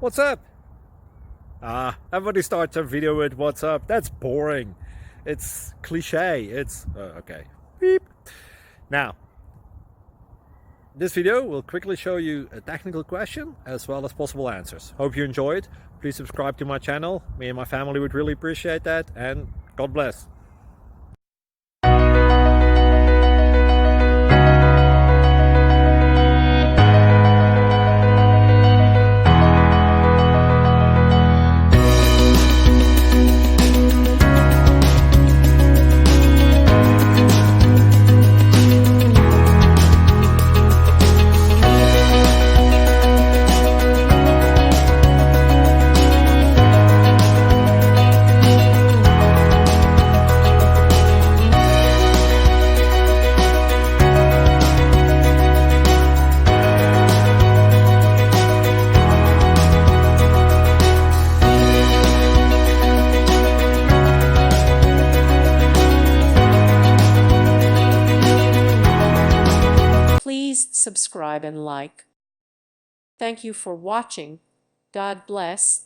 What's up? Everybody starts a video with what's up. That's boring. It's cliche. It's okay. Beep. Now, this video will quickly show you a technical question as well as possible answers. Hope you enjoyed. Please subscribe to my channel. Me and my family would really appreciate that, and God bless. Please subscribe and like. Thank you for watching. God bless.